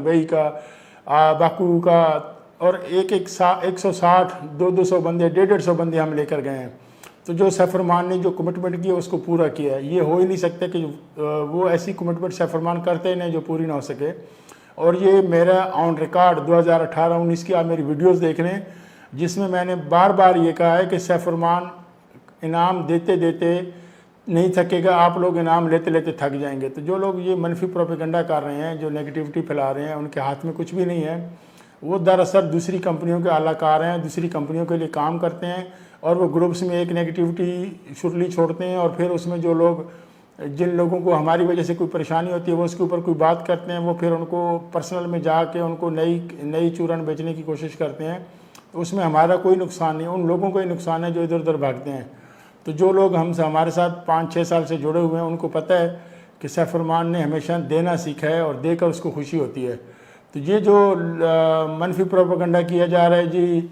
Dubai का, Baku का, और 160 200 बंदे 150 बंदे हम लेकर गए हैं। तो जो सैफरमान ने जो कमिटमेंट किया उसको पूरा किया है। ये हो ही नहीं सकता कि वो ऐसी कमिटमेंट सैफरमान करते नहीं जो पूरी ना हो सके। और ये मेरा ऑन रिकॉर्ड 2018-19 की आप मेरी वीडियोस देख लें, जिसमें मैंने बार बार ये कहा है कि सैफरमान इनाम देते देते नहीं थकेगा, आप लोग इनाम लेते लेते थक जाएंगे। तो जो लोग ये मनफी प्रोपेगेंडा कर रहे हैं, जो नेगेटिविटी फैला रहे हैं, उनके हाथ में कुछ भी नहीं है। वो दरअसल दूसरी कंपनियों के आलाकार हैं, दूसरी कंपनियों के लिए काम करते हैं, और वो ग्रुप्स में एक नेगेटिविटी शुरली छोड़ते हैं, और फिर उसमें जो लोग, जिन लोगों को हमारी वजह से कोई परेशानी होती है, वो उसके ऊपर कोई बात करते हैं, वो फिर उनको पर्सनल में जाके उनको नई चूरन बेचने की कोशिश करते हैं। तो उसमें हमारा कोई नुकसान नहीं, उन लोगों को ही नुकसान है जो इधर उधर भागते हैं। तो जो लोग हमारे साथ 5-6 साल से जुड़े हुए हैं, उनको पता है कि सैफरमान ने हमेशा देना सीखा है और देकर उसको खुशी होती है। तो ये जो मनफी प्रोपेगेंडा किया जा रहा है जी,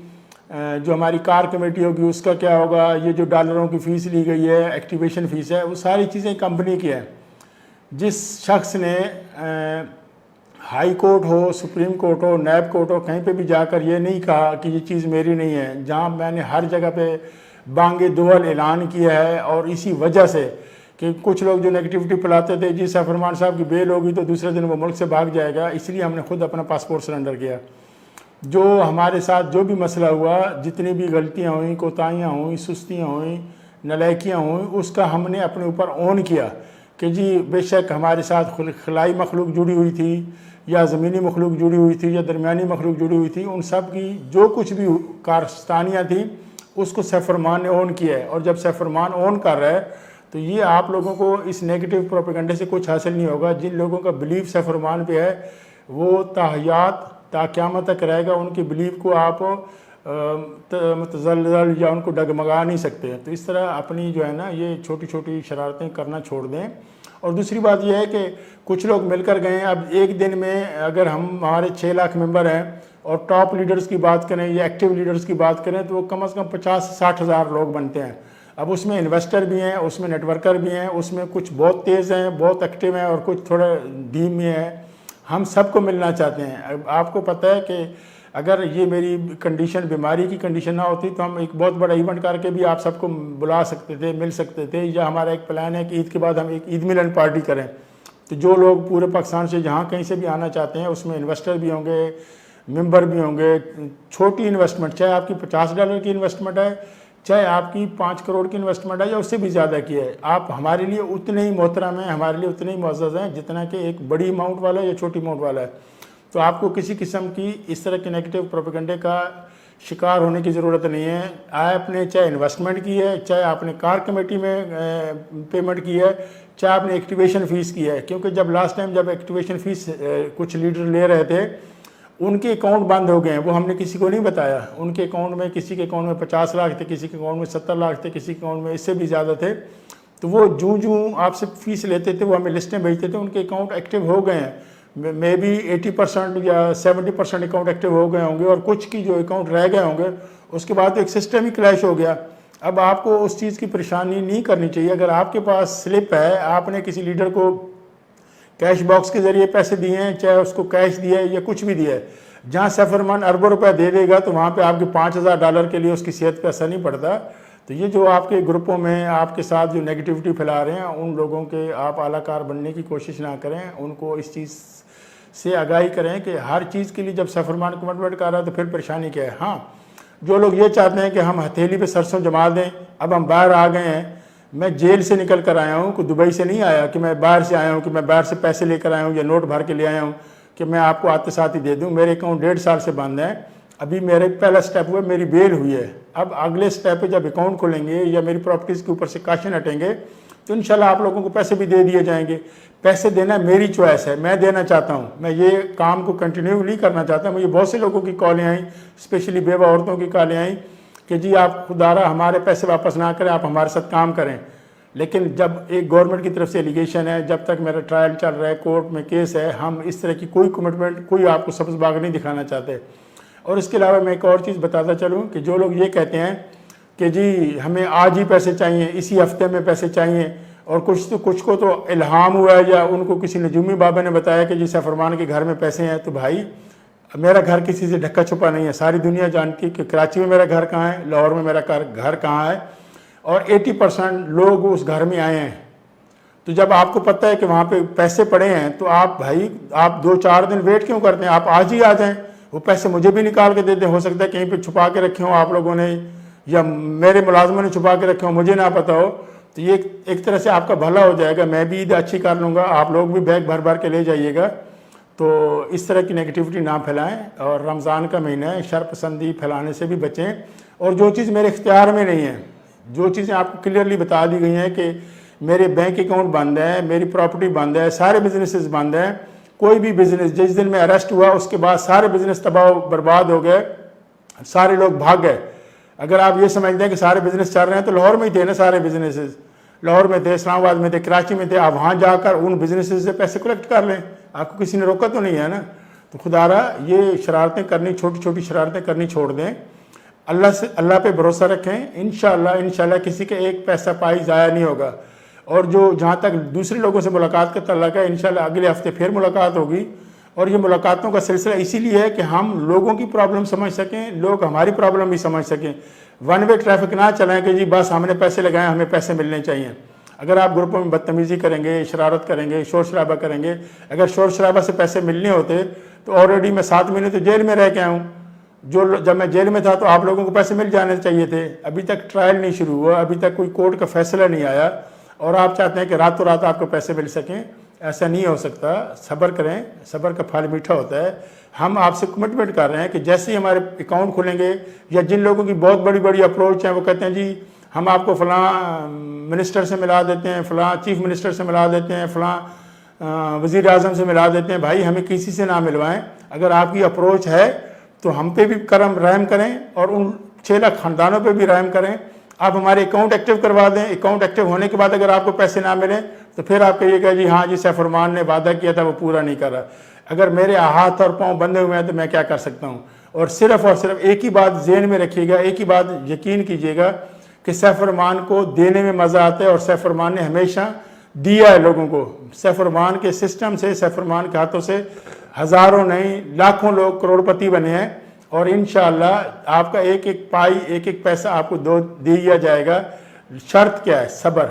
जो हमारी कार कमेटी होगी उसका क्या होगा, ये जो डॉलरों की फ़ीस ली गई है, एक्टिवेशन फ़ीस है, वो सारी चीज़ें कंपनी की है। जिस शख्स ने हाई कोर्ट हो, सुप्रीम कोर्ट हो, नैब कोर्ट हो, कहीं पे भी जाकर ये नहीं कहा कि ये चीज़ मेरी नहीं है, जहाँ मैंने हर जगह पे बांगे दुहल ऐलान किया है। और इसी वजह से कि कुछ लोग जो नेगेटिविटी फैलाते थे, जी सैफरमान साहब की बेल होगी तो दूसरे दिन वो मुल्क से भाग जाएगा, इसलिए हमने खुद अपना पासपोर्ट सरेंडर किया। जो हमारे साथ जो भी मसला हुआ, जितनी भी गलतियाँ हुई, कोताहियाँ हुई, सुस्तियाँ हुई, नलायकियाँ हुई, उसका हमने अपने ऊपर ओन किया कि जी बेशक हमारे साथ खलाई मखलूक जुड़ी हुई थी, या ज़मीनी मखलूक जुड़ी हुई थी, या दरमियानी मखलूक जुड़ी हुई थी, उन सब की जो कुछ भी कारस्तानियाँ थी उसको सैफरमान ने ओन किया है। और जब सैफरमान ओन कर रहा है तो ये आप लोगों को इस नेगेटिव प्रोपेगेंडे से कुछ हासिल नहीं होगा। जिन लोगों का बिलीव सैफरमान पे है वो ताहयात ता क़यामत तक रहेगा, उनकी बिलीव को आप मतज़ल्ज़ल या उनको डगमगा नहीं सकते। तो इस तरह अपनी जो है ना ये छोटी छोटी शरारतें करना छोड़ दें। और दूसरी बात यह है कि कुछ लोग मिलकर गए, अब एक दिन में अगर हमारे 6 लाख मेंबर हैं और टॉप लीडर्स की बात करें या एक्टिव लीडर्स की बात करें तो वो कम से कम 50 से 60 हज़ार लोग बनते हैं। अब उसमें इन्वेस्टर भी हैं, उसमें नेटवर्कर भी हैं, उसमें कुछ बहुत तेज़ हैं, बहुत एक्टिव हैं, और कुछ थोड़ा धीमे हैं। हम सबको मिलना चाहते हैं। अब आपको पता है कि अगर ये मेरी कंडीशन बीमारी की कंडीशन ना होती तो हम एक बहुत बड़ा इवेंट करके भी आप सबको बुला सकते थे, मिल सकते थे। या हमारा एक प्लान है कि ईद के बाद हम एक ईद मिलन पार्टी करें। तो जो लोग पूरे पाकिस्तान से जहाँ कहीं से भी आना चाहते हैं, उसमें इन्वेस्टर भी होंगे, मेंबर भी होंगे। छोटी इन्वेस्टमेंट, चाहे आपकी $50 की इन्वेस्टमेंट है, चाहे आपकी 5 करोड़ की इन्वेस्टमेंट है, या उससे भी ज़्यादा की है, आप हमारे लिए उतने ही मोहतरम हैं, हमारे लिए उतने ही मुअज़्ज़ज़ हैं जितना कि एक बड़ी अमाउंट वाला है या छोटी अमाउंट वाला है। तो आपको किसी किस्म की इस तरह के नेगेटिव प्रोपेगेंडे का शिकार होने की ज़रूरत नहीं है। आपने चाहे इन्वेस्टमेंट की है, चाहे आपने कार कमेटी में पेमेंट की है, चाहे आपने एक्टिवेशन फ़ीस की है। क्योंकि जब लास्ट टाइम जब एक्टिवेशन फ़ीस कुछ लीडर ले रहे थे, उनके अकाउंट बंद हो गए हैं, वो हमने किसी को नहीं बताया। उनके अकाउंट में, किसी के अकाउंट में 50 लाख थे, किसी के अकाउंट में 70 लाख थे, किसी के अकाउंट में इससे भी ज़्यादा थे। तो वो जूँ आपसे फ़ीस लेते थे, वो हमें लिस्टें भेजते थे, उनके अकाउंट एक्टिव हो गए हैं। मे बी 80% या 70% अकाउंट एक्टिव हो गए होंगे, और कुछ की जो अकाउंट रह गए होंगे, उसके बाद तो एक सिस्टम ही क्लैश हो गया। अब आपको उस चीज़ की परेशानी नहीं करनी चाहिए। अगर आपके पास स्लिप है, आपने किसी लीडर को कैश बॉक्स के ज़रिए पैसे दिए हैं, चाहे उसको कैश दिया है या कुछ भी दिया है, जहाँ सैफरमान अरबों रुपए दे देगा तो वहाँ पे आपके $5000 के लिए उसकी सेहत पे असर नहीं पड़ता। तो ये जो आपके ग्रुपों में आपके साथ जो नेगेटिविटी फैला रहे हैं, उन लोगों के आप आलाकार बनने की कोशिश ना करें। उनको इस चीज़ से आगाही करें कि हर चीज़ के लिए जब सैफरमान कमिटमेंट कर रहा है तो फिर परेशानी क्या है। हाँ, जो लोग ये चाहते हैं कि हम हथेली पे सरसों जमा दें, अब हम बाहर आ गए हैं, मैं जेल से निकल कर आया हूँ, कि दुबई से नहीं आया कि मैं बाहर से आया हूँ, कि मैं बाहर से पैसे लेकर आया हूँ या नोट भर के ले आया हूँ कि मैं आपको आते साथ ही दे दूँ। मेरे अकाउंट 1.5 साल से बंद है। अभी मेरे पहला स्टेप हुआ, मेरी बेल हुई है। अब अगले स्टेप पे जब अकाउंट खोलेंगे या मेरी प्रॉपर्टीज़ के ऊपर से काशन हटेंगे तो इंशाल्लाह आप लोगों को पैसे भी दे दिए जाएंगे। पैसे देना मेरी चॉइस है, मैं देना चाहता हूँ, मैं ये काम को कंटिन्यू करना चाहता हूँ। मुझे बहुत से लोगों की कॉलें आई, स्पेशली बेवा औरतों की कॉलें आई कि जी आप खुदारा हमारे पैसे वापस ना करें, आप हमारे साथ काम करें। लेकिन जब एक गवर्नमेंट की तरफ से एलिगेशन है, जब तक मेरा ट्रायल चल रहा है, कोर्ट में केस है, हम इस तरह की कोई कमिटमेंट, कोई आपको सब्ज़ बाग नहीं दिखाना चाहते। और इसके अलावा मैं एक और चीज़ बताता चलूँ कि जो लोग ये कहते हैं कि जी हमें आज ही पैसे चाहिए, इसी हफ्ते में पैसे चाहिए, اور کچھ کو تو الہام ہوا ہے یا ان کو کسی نجومی بابا نے بتایا کہ جی سیفرمان کے گھر میں پیسے ہیں. تو بھائی میرا گھر کسی سے ڈھکا چھپا نہیں ہے, ساری دنیا جانتی ہے کہ کراچی میں میرا گھر کہاں ہے, لاہور میں میرا گھر کہاں ہے, اور 80% لوگ اس گھر میں آئے ہیں. تو جب آپ کو پتہ ہے کہ وہاں پہ پیسے پڑے ہیں تو آپ 2-4 دن ویٹ کیوں کرتے ہیں, آپ آج ہی آ جائیں. وہ پیسے مجھے بھی نکال کے دے دیں, ہو سکتا ہے کہیں پہ چھپا کے رکھے ہوں آپ لوگوں نے یا میرے ملازموں نے چھپا کے رکھے ہوں, مجھے نہ پتہ ہو. تو یہ ایک طرح سے آپ کا بھلا ہو جائے گا, میں بھی عید اچھی کر لوں گا, آپ لوگ بھی بیگ بھر کے لے جائیے گا. تو اس طرح کی نیگیٹیوٹی نہ پھیلائیں, اور رمضان کا مہینہ ہے, شر پسندی پھیلانے سے بھی بچیں. اور جو چیز میرے اختیار میں نہیں ہے, جو چیزیں آپ کو کلیئرلی بتا دی گئی ہیں کہ میرے بینک اکاؤنٹ بند ہے, میری پراپرٹی بند ہے, سارے بزنسز بند ہیں, کوئی بھی بزنس جس دن میں اریسٹ ہوا اس کے بعد سارے بزنس تباہ برباد ہو گئے, سارے لوگ بھاگ گئے. اگر آپ یہ سمجھتے ہیں کہ سارے بزنس چل رہے ہیں تو لاہور میں ہی تھے نا سارے بزنسز, لاہور میں تھے, اسلام آباد میں تھے, کراچی میں تھے. آپ وہاں جا کر ان بزنسز سے پیسے کلیکٹ کر لیں, آپ کو کسی نے روکا تو نہیں ہے نا. تو خدا را یہ شرارتیں کرنی, چھوٹی چھوٹی شرارتیں کرنی چھوڑ دیں, اللہ پہ بھروسہ رکھیں. انشاءاللہ کسی کا ایک پیسہ پائی ضائع نہیں ہوگا. اور جہاں تک دوسرے لوگوں سے ملاقات کا تعلق ہے, انشاءاللہ اگلے ہفتے پھر ملاقات ہوگی. اور یہ ملاقاتوں کا سلسلہ اسی لیے ہے کہ ہم لوگوں کی پرابلم سمجھ سکیں, لوگ ہماری پرابلم بھی سمجھ سکیں. ون وے ٹریفک نہ چلائیں کہ جی بس ہم نے پیسے لگائے, ہمیں پیسے ملنے چاہیے. اگر آپ گروپوں میں بدتمیزی کریں گے, شرارت کریں گے, شور شرابہ کریں گے, اگر شور شرابہ سے پیسے ملنے ہوتے تو آلریڈی میں 7 مہینے تو جیل میں رہ کے آیا ہوں. جب میں جیل میں تھا تو آپ لوگوں کو پیسے مل جانے چاہیے تھے. ابھی تک ٹرائل نہیں شروع ہوا, ابھی تک کوئی کورٹ کا فیصلہ نہیں آیا, اور آپ چاہتے ہیں کہ راتوں رات آپ کو پیسے مل سکیں. ایسا نہیں ہو سکتا. صبر کریں, صبر کا پھل میٹھا ہوتا ہے. ہم آپ سے کمٹمنٹ کر رہے ہیں کہ جیسے ہی ہمارے اکاؤنٹ کھلیں گے, یا جن لوگوں کی بہت بڑی بڑی اپروچ ہیں وہ کہتے ہیں جی ہم آپ کو فلاں منسٹر سے ملا دیتے ہیں, فلاں چیف منسٹر سے ملا دیتے ہیں, فلاں وزیر اعظم سے ملا دیتے ہیں. بھائی ہمیں کسی سے نہ ملوائیں. اگر آپ کی اپروچ ہے تو ہم پہ بھی رحم کریں, اور ان 6 لاکھ خاندانوں پہ بھی رحم کریں. آپ ہمارے اکاؤنٹ ایکٹیو کروا دیں. اکاؤنٹ ایکٹیو ہونے کے بعد اگر آپ کو پیسے نہ ملیں تو پھر آپ کہیے گا جی ہاں جی سیفرمان نے وعدہ کیا تھا وہ پورا نہیں کر رہا. اگر میرے ہاتھ اور پاؤں بندھے ہوئے ہیں تو میں کیا کر سکتا ہوں. اور صرف ایک ہی بات ذہن میں رکھیے گا, ایک ہی بات یقین کیجیے گا کہ سیفرمان کو دینے میں مزہ آتا ہے, اور سیفرمان نے ہمیشہ دیا ہے لوگوں کو. سیفرمان کے سسٹم سے, سیفرمان کے ہاتھوں سے ہزاروں نہیں لاکھوں لوگ کروڑپتی بنے ہیں. اور انشاءاللہ آپ کا ایک ایک پائی, ایک ایک پیسہ آپ کو دیا جائے گا. شرط کیا ہے؟ صبر.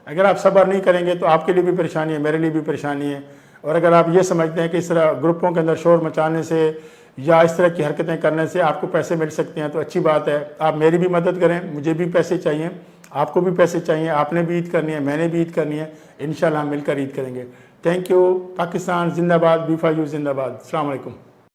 اگر آپ صبر نہیں کریں گے تو آپ کے لیے بھی پریشانی ہے, میرے لیے بھی پریشانی ہے. اور اگر آپ یہ سمجھتے ہیں کہ اس طرح گروپوں کے اندر شور مچانے سے یا اس طرح کی حرکتیں کرنے سے آپ کو پیسے مل سکتے ہیں تو اچھی بات ہے. آپ میری بھی مدد کریں, مجھے بھی پیسے چاہیے, آپ کو بھی پیسے چاہیے. آپ نے بھی عید کرنی ہے, میں نے بھی عید کرنی ہے. انشاءاللہ ہم مل کر عید کریں گے. Thank you. پاکستان زندہ باد, B4U زندہ باد. السلام علیکم.